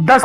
10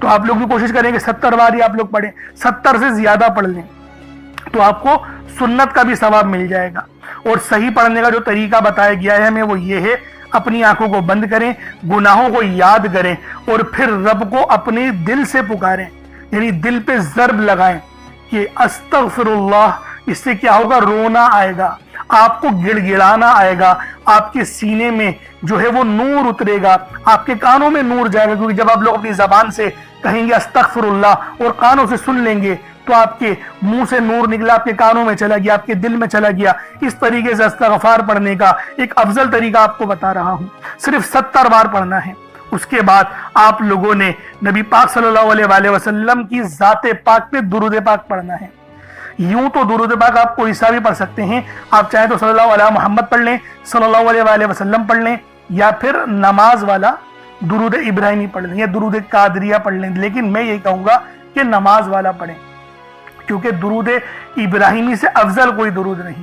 تو آپ لوگ بھی کوشش کریں کہ 70 بار ہی آپ لوگ پڑھیں، 70 سے زیادہ پڑھ لیں تو آپ کو سنت کا بھی ثواب مل جائے گا۔ اور صحیح پڑھنے کا جو طریقہ بتایا گیا ہے ہمیں وہ یہ ہے، اپنی آنکھوں کو بند کریں، گناہوں کو یاد کریں اور پھر رب کو اپنے دل سے پکاریں، یعنی دل پہ ضرب لگائیں کہ استغفر اللہ۔ اس سے کیا ہوگا؟ رونا آئے گا، آپ کو گڑ گڑانا آئے گا، آپ کے سینے میں جو ہے وہ نور اترے گا، آپ کے کانوں میں نور جائے گا، کیونکہ جب آپ لوگ اپنی زبان سے کہیں گے استغفر اللہ اور کانوں سے سن لیں گے تو آپ کے منہ سے نور نکلا، آپ کے کانوں میں چلا گیا، آپ کے دل میں چلا گیا۔ اس طریقے سے استغفار پڑھنے کا ایک افضل طریقہ آپ کو بتا رہا ہوں، صرف 70 بار پڑھنا ہے۔ اس کے بعد آپ لوگوں نے نبی پاک صلی اللہ علیہ وآلہ وسلم کی ذات پاک پہ درود پاک پڑھنا ہے۔ یوں تو درود پاک آپ کوئی سا بھی پڑھ سکتے ہیں، آپ چاہیں تو صلی اللہ علیہ محمد پڑھ لیں، صلی اللہ علیہ وآلہ وسلم پڑھ لیں، یا پھر نماز والا درود ابراہیمی پڑھ لیں یا درود قادریہ پڑھ لیں، لیکن میں یہ کہوں گا کہ نماز والا پڑھیں، کیونکہ درود ابراہیمی سے افضل کوئی درود نہیں۔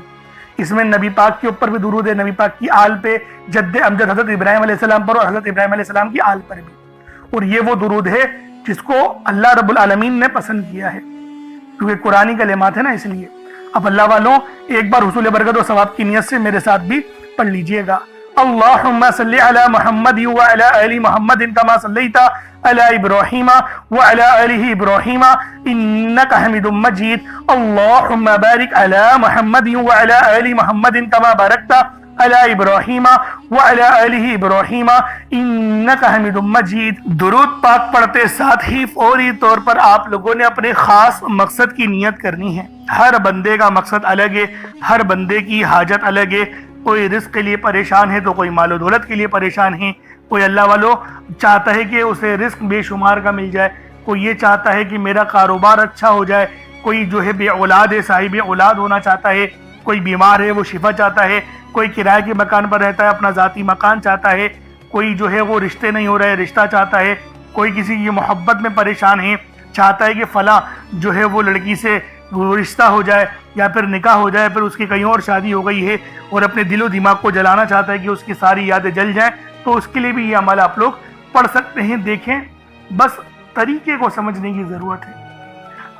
اس میں نبی پاک کے اوپر بھی درود ہے، نبی پاک کی آل پہ، جد امجد حضرت ابراہیم علیہ السلام پر اور حضرت ابراہیم علیہ السلام کی آل پر بھی، اور یہ وہ درود ہے جس کو اللہ رب العالمین نے پسند کیا ہے، کیونکہ قرآنی کلمات ہے نا، اس لیے۔ اب اللہ والوں ایک بار حصول برکت و ثواب کی نیت سے میرے ساتھ بھی پڑھ لیجئے گا۔ اللہم صلی علی محمد وعلی آل محمد کما صلیت علی ابراہیم وعلی آل ابراہیم انک حمید مجید۔ اللہم بارک علی محمد وعلی آل محمد کما بارکت علی ابراہیم وعلی آل ابراہیم انک حمید مجید۔ درود پاک پڑھتے ساتھ ہی فوری طور پر آپ لوگوں نے اپنے خاص مقصد کی نیت کرنی ہے۔ ہر بندے کا مقصد الگ ہے، ہر بندے کی حاجت الگ ہے، کوئی رزق کے لیے پریشان ہے تو کوئی مال و دولت کے لیے پریشان ہے، کوئی اللہ والوں چاہتا ہے کہ اسے رزق بے شمار کا مل جائے، کوئی یہ چاہتا ہے کہ میرا کاروبار اچھا ہو جائے، کوئی جو ہے بے اولاد ہے صاحب اولاد ہونا چاہتا ہے، کوئی بیمار ہے وہ شفا چاہتا ہے، کوئی کرائے کے مکان پر رہتا ہے اپنا ذاتی مکان چاہتا ہے، کوئی جو ہے وہ رشتے نہیں ہو رہے رشتہ چاہتا ہے، کوئی کسی کی محبت میں پریشان ہے، چاہتا ہے کہ فلاں جو ہے وہ لڑکی سے وہ رشتہ ہو جائے یا پھر نکاح ہو جائے، پھر اس کی کہیں اور شادی ہو گئی ہے اور اپنے دل و دماغ کو جلانا چاہتا ہے کہ اس کی ساری یادیں جل جائیں، تو اس کے لیے بھی یہ عمل آپ لوگ پڑھ سکتے ہیں۔ دیکھیں بس طریقے کو سمجھنے کی ضرورت ہے،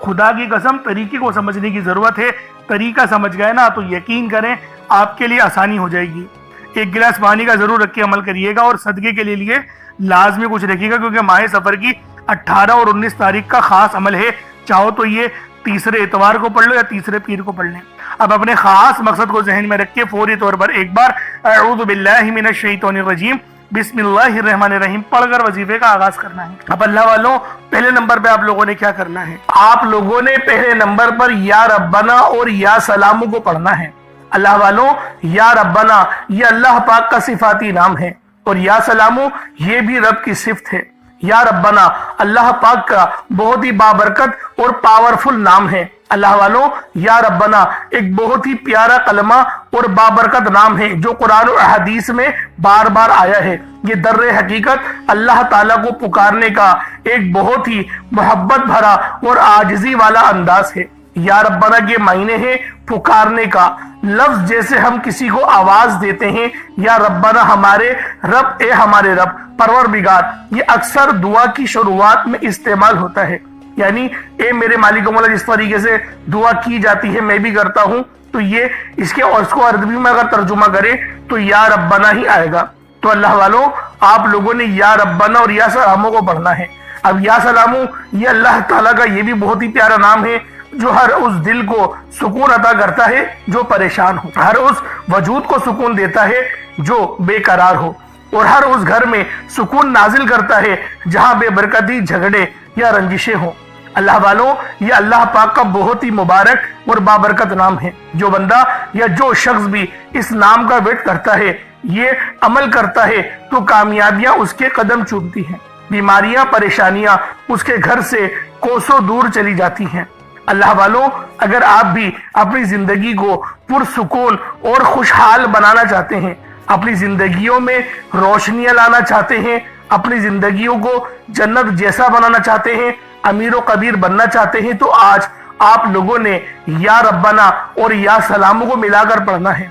خدا کی قسم طریقے کو سمجھنے کی ضرورت ہے۔ طریقہ سمجھ گئے نا تو یقین کریں آپ کے لیے آسانی ہو جائے گی۔ ایک گلاس پانی کا ضرور رکھ کے عمل کریے گا اور صدقے کے لیے لازمی کچھ رکھیے گا، کیونکہ ماہ سفر کی 18 اور 19 تاریخ کا خاص عمل ہے، چاہو تو یہ تیسرے اتوار کو پڑھ لو یا تیسرے پیر کو پڑھ لیں۔ اب اپنے خاص مقصد کو ذہن میں رکھ کے فوری طور پر ایک بار اعوذ باللہ من الشیطان الرجیم بسم اللہ الرحمن الرحیم پڑھ کر وظیفے کا آغاز کرنا ہے۔ اب اللہ والوں پہلے نمبر پہ آپ لوگوں نے کیا کرنا ہے؟ آپ لوگوں نے پہلے نمبر پر یا ربنا اور یا سلامو کو پڑھنا ہے۔ اللہ والوں یا ربنا یہ اللہ پاک کا صفاتی نام ہے اور یا سلامو یہ بھی رب کی صفت ہے۔ یا ربنا اللہ پاک کا بہت ہی بابرکت اور پاورفل نام ہے۔ اللہ والوں یا ربنا ایک بہت ہی پیارا کلمہ اور بابرکت نام ہے جو قرآن و حدیث میں بار بار آیا ہے۔ یہ در حقیقت اللہ تعالیٰ کو پکارنے کا ایک بہت ہی محبت بھرا اور عاجزی والا انداز ہے۔ یا ربنا کے معنی ہے پکارنے کا، لفظ جیسے ہم کسی کو آواز دیتے ہیں یا ربنا ہمارے رب، اے ہمارے رب، پروردگار، یہ اکثر دعا کی شروعات میں استعمال ہوتا ہے، یعنی اے میرے مالک و مولا جس طریقے سے دعا کی جاتی ہے میں بھی کرتا ہوں، تو یہ اس کو عربی میں اگر ترجمہ کرے تو یا ربنا ہی آئے گا۔ تو اللہ والوں آپ لوگوں نے یا ربنا اور یا سلامو کو پڑھنا ہے۔ اب یا سلامو یہ اللہ تعالیٰ کا یہ بھی بہت ہی پیارا نام ہے جو ہر اس دل کو سکون عطا کرتا ہے جو پریشان ہو، ہر اس وجود کو سکون دیتا ہے جو بے قرار ہو، اور ہر اس گھر میں سکون نازل کرتا ہے جہاں بے برکتی، جھگڑے یا رنجشیں ہوں۔ اللہ والوں یہ اللہ پاک کا بہت ہی مبارک اور بابرکت نام ہے۔ جو بندہ یا جو شخص بھی اس نام کا ورد کرتا ہے، یہ عمل کرتا ہے، تو کامیابیاں اس کے قدم چومتی ہیں، بیماریاں، پریشانیاں اس کے گھر سے کوسوں دور چلی جاتی ہیں۔ اللہ والوں اگر آپ بھی اپنی زندگی کو پرسکون اور خوشحال بنانا چاہتے ہیں، اپنی زندگیوں میں روشنیاں لانا چاہتے ہیں، اپنی زندگیوں کو جنت جیسا بنانا چاہتے ہیں، امیر و کبیر بننا چاہتے ہیں، تو آج آپ لوگوں نے یا ربنا اور یا سلامو کو ملا کر پڑھنا ہے۔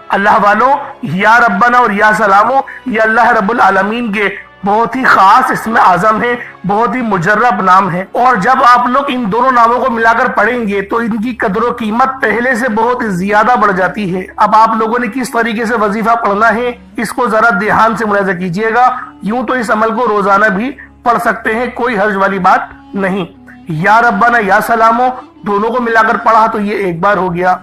اللہ والوں یا ربنا اور یا سلامو یہ اللہ رب العالمین کے بہت ہی خاص اسم اعظم ہے، بہت ہی مجرب نام ہے، اور جب آپ لوگ ان دونوں ناموں کو ملا کر پڑھیں گے تو ان کی قدر و قیمت پہلے سے بہت زیادہ بڑھ جاتی ہے۔ اب آپ لوگوں نے کس طریقے سے وظیفہ پڑھنا ہے اس کو ذرا دھیان سے ملاحظہ کیجئے گا۔ یوں تو اس عمل کو روزانہ بھی پڑھ سکتے ہیں، کوئی حرج والی بات نہیں۔ یا ربنا یا سلامو دونوں کو ملا کر پڑھا تو یہ ایک بار ہو گیا،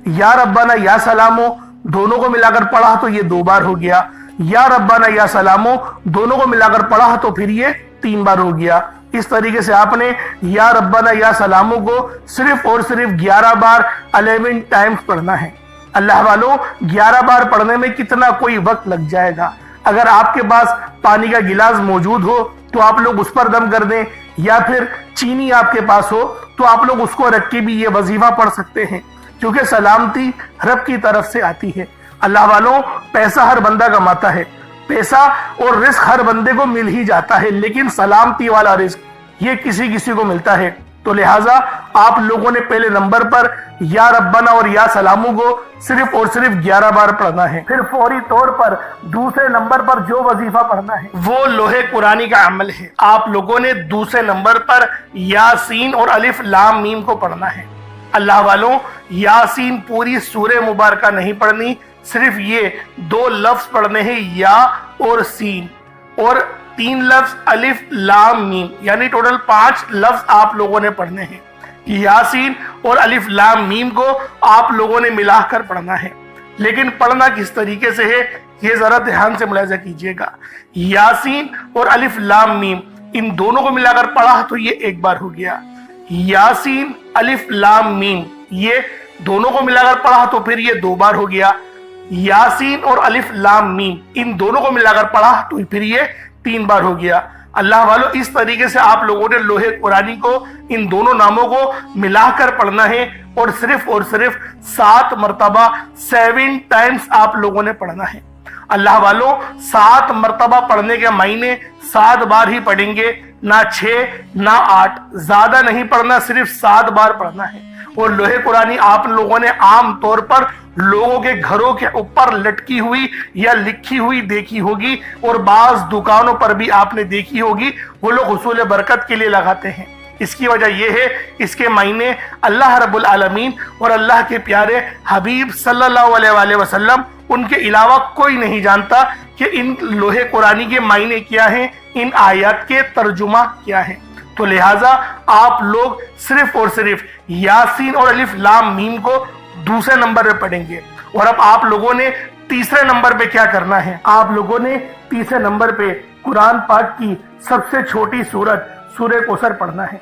یا ربنا یا سلامو دونوں کو ملا کر پڑھا تو یہ 2 بار ہو گیا، یا ربنا یا سلامو دونوں کو ملا کر پڑھا تو پھر یہ 3 بار ہو گیا۔ اس طریقے سے آپ نے یا ربنا یا سلامو کو صرف اور صرف 11 بار 11 ٹائمز پڑھنا ہے۔ اللہ والوں 11 بار پڑھنے میں کتنا کوئی وقت لگ جائے گا۔ اگر آپ کے پاس پانی کا گلاس موجود ہو تو آپ لوگ اس پر دم کر دیں، یا پھر چینی آپ کے پاس ہو تو آپ لوگ اس کو رکھ کے بھی یہ وظیفہ پڑھ سکتے ہیں، کیونکہ سلامتی رب کی طرف سے آتی ہے۔ اللہ والوں پیسہ ہر بندہ کماتا ہے، پیسہ اور رزق ہر بندے کو مل ہی جاتا ہے، لیکن سلامتی والا رزق یہ کسی کو ملتا ہے۔ تو لہٰذا آپ لوگوں نے پہلے نمبر پر یا ربنا اور یا سلامو کو صرف اور صرف 11 بار پڑھنا ہے۔ پھر فوری طور پر دوسرے نمبر پر جو وظیفہ پڑھنا ہے وہ لوح قرآنی کا عمل ہے۔ آپ لوگوں نے دوسرے نمبر پر یاسین اور الف لام میم کو پڑھنا ہے۔ اللہ والوں یاسین پوری سورہ مبارکہ نہیں پڑھنی، صرف یہ 2 لفظ پڑھنے ہیں، یا اور سین، اور 3 لفظ الف لام میم، یعنی ٹوٹل 5 لفظ آپ لوگوں نے پڑھنے ہیں۔ یاسین اور الف لام میم کو آپ لوگوں نے ملا کر پڑھنا ہے، لیکن پڑھنا کس طریقے سے ہے یہ ذرا دھیان سے ملاحظہ کیجئے گا۔ یاسین اور الف لام میم ان دونوں کو ملا کر پڑھا تو یہ ایک بار ہو گیا، یاسین الف لام میم یہ دونوں کو ملا کر پڑھا تو پھر یہ 2 بار ہو گیا، یاسین اور الف لام میم ان دونوں کو ملا کر پڑھا تو پھر یہ 3 بار ہو گیا۔ اللہ والو اس طریقے سے آپ لوگوں نے لوح قرآنی کو ان دونوں ناموں کو ملا کر پڑھنا ہے، اور صرف 7 مرتبہ 7 ٹائمز آپ لوگوں نے پڑھنا ہے۔ اللہ والو 7 مرتبہ پڑھنے کے معنی 7 بار ہی پڑھیں گے، نہ 6 نہ 8، زیادہ نہیں پڑھنا، صرف 7 بار پڑھنا ہے۔ اور لوح قرآنی آپ لوگوں نے عام طور پر لوگوں کے گھروں کے اوپر لٹکی ہوئی یا لکھی ہوئی دیکھی ہوگی، اور بعض دکانوں پر بھی آپ نے دیکھی ہوگی، وہ لوگ حصول برکت کے لیے لگاتے ہیں۔ اس کی وجہ یہ ہے اس کے معنی اللہ رب العالمین اور اللہ کے پیارے حبیب صلی اللہ علیہ وآلہ وسلم ان کے علاوہ کوئی نہیں جانتا کہ ان لوح قرآنی کے معنی کیا ہیں، ان آیات کے ترجمہ کیا ہیں۔ تو لہٰذا آپ لوگ صرف اور صرف یاسین اور الف لام میم کو دوسرے نمبر پہ پڑھیں گے۔ اور اب آپ لوگوں نے تیسرے نمبر پہ کیا کرنا ہے؟ آپ لوگوں نے تیسرے نمبر پہ قرآن پاک کی سب سے چھوٹی سورت سورہ کوثر پڑھنا ہے۔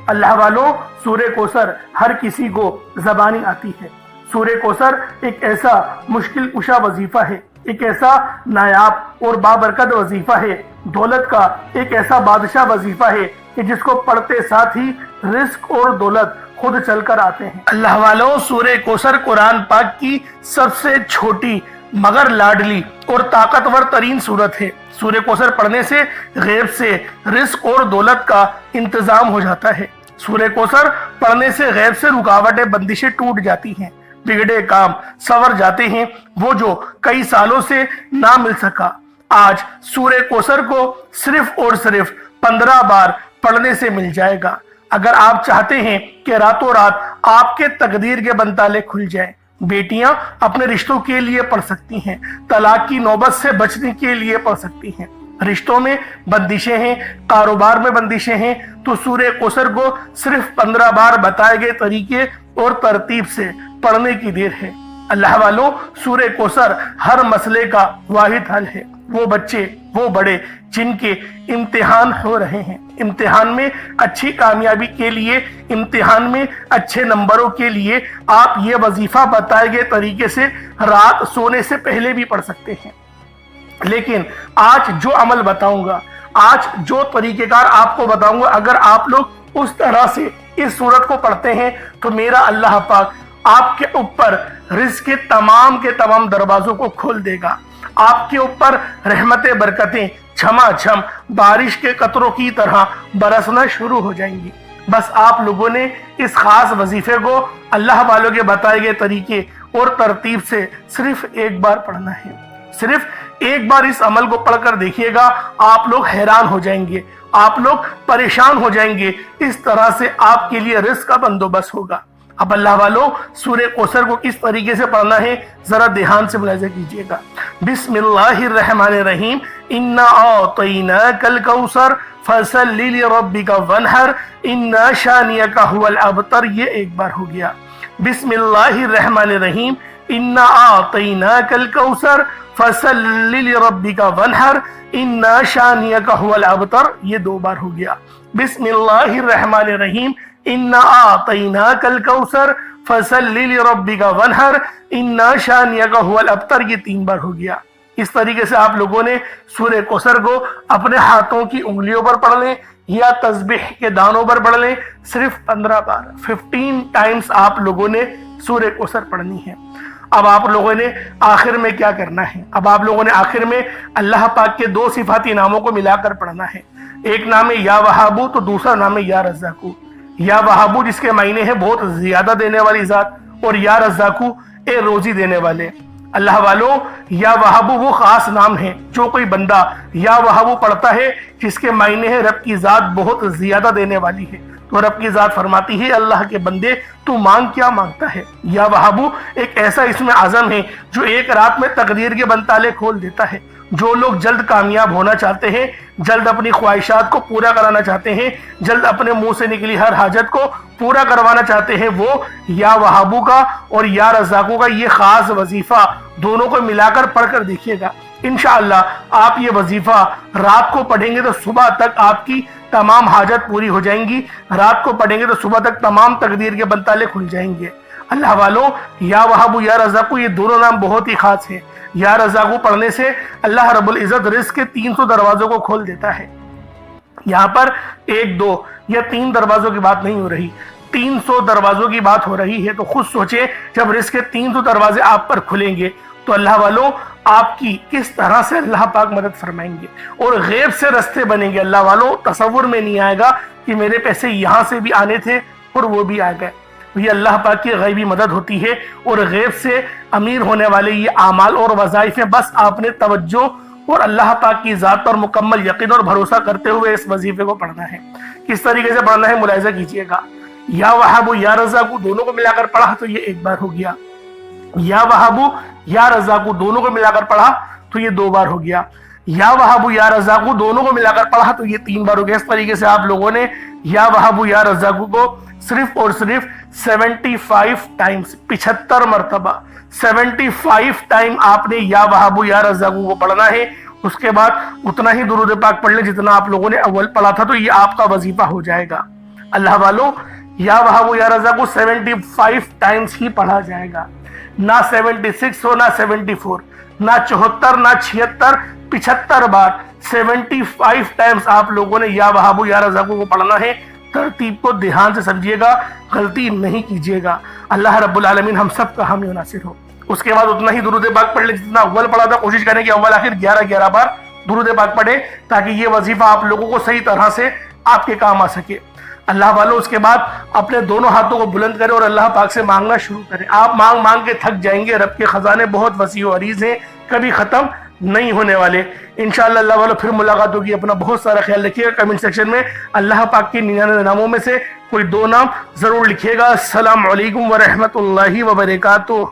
اللہ والوں سورہ کوثر ہر کسی کو زبانی آتی ہے۔ سورہ کوثر ایک ایسا مشکل کشا وظیفہ ہے، ایک ایسا نایاب اور بابرکت وظیفہ ہے، دولت کا ایک ایسا بادشاہ وظیفہ ہے کہ جس کو پڑھتے ساتھ ہی رزق اور دولت خود چل کر آتے ہیں۔ اللہ والوں سورہ کوثر قرآن پاک کی سب سے چھوٹی مگر لاڈلی اور طاقتور ترین سورت ہے۔ سورہ کوثر پڑھنے سے غیب سے رزق اور دولت کا انتظام ہو جاتا ہے۔ سورہ کوثر پڑھنے سے غیب سے رکاوٹیں بندشیں ٹوٹ جاتی ہیں، بگڑے کام سنور جاتے ہیں، وہ جو کئی سالوں سے نہ مل سکا آج سورہ کوثر کو صرف اور صرف 15 بار پڑھنے سے مل جائے گا۔ اگر آپ چاہتے ہیں کہ راتوں رات آپ کے تقدیر کے بنتالے کھل جائیں، بیٹیاں اپنے رشتوں کے لیے پڑھ سکتی ہیں، طلاق کی نوبت سے بچنے کے لیے پڑھ سکتی ہیں، رشتوں میں بندشیں ہیں، کاروبار میں بندشیں ہیں، تو سورہ کوثر کو صرف 15 بار بتائے گئے طریقے اور ترتیب سے پڑھنے کی دیر ہے۔ اللہ والوں سورہ کوثر ہر مسئلے کا واحد حل ہے۔ وہ بچے وہ بڑے جن کے امتحان ہو رہے ہیں، امتحان میں اچھی کامیابی کے لیے، امتحان میں اچھے نمبروں کے لیے آپ یہ وظیفہ بتائے گئے طریقے سے رات سونے سے پہلے بھی پڑھ سکتے ہیں۔ لیکن آج جو عمل بتاؤں گا، آج جو طریقہ کار آپ کو بتاؤں گا، اگر آپ لوگ اس طرح سے اس سورت کو پڑھتے ہیں تو میرا اللہ پاک آپ کے اوپر رزق کے تمام دروازوں کو کھول دے گا۔ آپ کے اوپر رحمتیں برکتیں چھما چھم بارش کے قطروں کی طرح برسنا شروع ہو جائیں گی۔ بس آپ لوگوں نے اس خاص وظیفے کو اللہ والوں کے بتائے گئے طریقے اور ترتیب سے صرف ایک بار پڑھنا ہے۔ صرف ایک بار اس عمل کو پڑھ کر دیکھیے گا، آپ لوگ حیران ہو جائیں گے، آپ لوگ پریشان ہو جائیں گے، اس طرح سے آپ کے لیے رزق کا بندوبست ہوگا۔ اب اللہ والو سورہ کوثر کو کس طریقے سے پڑھنا ہے ذرا دھیان سے ملاحظہ کیجئے گا۔ بسم اللہ الرحمن الرحیم، انا اعطیناک الکوثر فصل لربک وانحر ان شانئک هو الابتر، یہ ایک بار ہو گیا۔ بسم اللہ الرحمن الرحیم، انا اعطیناک الکوثر فصل لربک وانحر ان شانئک هو الابتر، یہ دو بار ہو گیا۔ بسم اللہ الرحمن الرحیم، انا اعطیناک الکوثر فصل لربک وانحر ان شانئک هو الابتر، یہ تین بار ہو گیا۔ اس طریقے سے آپ لوگوں نے سورہ کوثر کو اپنے ہاتھوں کی انگلیوں پر پڑھ لیں یا تسبیح کے دانوں پر پڑھ لیں، صرف 15 بار 15 ٹائمز آپ لوگوں نے سورہ کوثر پڑھنی ہے۔ اب آپ لوگوں نے آخر میں کیا کرنا ہے؟ اب آپ لوگوں نے آخر میں اللہ پاک کے دو صفاتی ناموں کو ملا کر پڑھنا ہے، ایک نام ہے یا وہابو تو دوسرا نام ہے یا رزاقو۔ یا وہابو جس کے معنی ہے بہت زیادہ دینے والی ذات، اور یا رزاقو اے روزی دینے والے۔ اللہ والو یا وہابو وہ خاص نام ہے، جو کوئی بندہ یا وہابو پڑھتا ہے جس کے معنی ہے رب کی ذات بہت زیادہ دینے والی ہے، تو رب کی ذات فرماتی ہے اللہ کے بندے تو مانگ کیا مانگتا ہے۔ یا وہابو ایک ایسا اسم اعظم ہے جو ایک رات میں تقدیر کے بنتالے کھول دیتا ہے۔ جو لوگ جلد کامیاب ہونا چاہتے ہیں، جلد اپنی خواہشات کو پورا کرانا چاہتے ہیں، جلد اپنے منہ سے نکلی ہر حاجت کو پورا کروانا چاہتے ہیں، وہ یا وہابو کا اور یا رزاقو کا یہ خاص وظیفہ دونوں کو ملا کر پڑھ کر دیکھیے گا۔ انشاءاللہ آپ یہ وظیفہ رات کو پڑھیں گے تو صبح تک آپ کی تمام حاجت پوری ہو جائیں گی، رات کو پڑھیں گے تو صبح تک تمام تقدیر کے بنتالے کھل جائیں گے۔ اللہ والو یا وہابو یا رزاقو یہ دونوں نام بہت ہی خاص ہیں۔ یا رزاقو پڑھنے سے اللہ رب العزت رزق کے 300 دروازوں کو کھول دیتا ہے۔ یہاں پر 1 2 یا 3 دروازوں کی بات نہیں ہو رہی، 300 دروازوں کی بات ہو رہی ہے، تو خود سوچیں جب رزق کے 300 دروازے آپ پر کھلیں گے تو اللہ والو آپ کی کس طرح سے اللہ پاک مدد فرمائیں گے، اور غیب سے رستے بنیں گے۔ اللہ والو تصور میں نہیں آئے گا کہ میرے پیسے یہاں سے بھی آنے تھے اور وہ بھی آ گئے۔ یہ اللہ پاک کی غیبی مدد ہوتی ہے، اور غیب سے امیر ہونے والے یہ اعمال اور وظائف ہیں، بس آپ نے توجہ اور اللہ پاک کی ذات پر مکمل یقین اور بھروسہ کرتے ہوئے اس وظیفے کو پڑھنا ہے۔ کس طریقے سے پڑھنا ہے ملاحظہ کیجئے گا۔ یا وہابو یا رزاقو دونوں کو ملا کر پڑھا تو یہ ایک بار ہو گیا، یا وہابو یا رزاقو دونوں کو ملا کر پڑھا تو یہ 2 بار ہو گیا، یا وہابو یا رزاقو دونوں کو ملا کر پڑھا تو یہ 3 بار ہو گیا۔ اس طریقے سے آپ لوگوں نے یا وہابو یا رزاقو کو صرف اور صرف 75 ٹائمز 75 مرتبہ 75 ٹائم آپ نے یا وہابو یا رزاقو کو پڑھنا ہے۔ اس کے بعد اتنا ہی درود پاک پڑھ لیں جتنا آپ لوگوں نے اول پڑھا تھا، تو یہ آپ کا وظیفہ ہو جائے گا۔ اللہ والو یا وہابو یا رزاقو 75 ٹائمز ہی پڑھا جائے گا، نہ 76 ہو، نہ 74، نہ 74، نہ 76، 75 بار 75 ٹائمز آپ لوگوں نے یا وہابو یا رزاقو کو پڑھنا ہے۔ ترتیب کو دھیان سے سمجھیے گا، غلطی نہیں کیجیے گا۔ اللہ رب العالمین ہم سب کا حامی و ناصر ہو۔ اس کے بعد اتنا ہی درود پاک پڑھ لیں جتنا اول پڑھا تھا، کوشش کریں کہ اول آخر 11 بار درود پاک پڑھیں تاکہ یہ وظیفہ آپ لوگوں کو صحیح طرح سے آپ کے کام آ سکے۔ اللہ والوں اس کے بعد اپنے دونوں ہاتھوں کو بلند کریں اور اللہ پاک سے مانگنا شروع کریں۔ آپ مانگ مانگ کے تھک جائیں گے، رب کے خزانے بہت وسیع و عریض ہیں، کبھی ختم نہیں ہونے والے۔ انشاءاللہ اللہ والوں پھر ملاقات ہوگی۔ اپنا بہت سارا خیال رکھیے گا۔ کمنٹ سیکشن میں اللہ پاک کے 99 ناموں میں سے کوئی 2 نام ضرور لکھیے گا۔ السلام علیکم ورحمۃ اللہ وبرکاتہ۔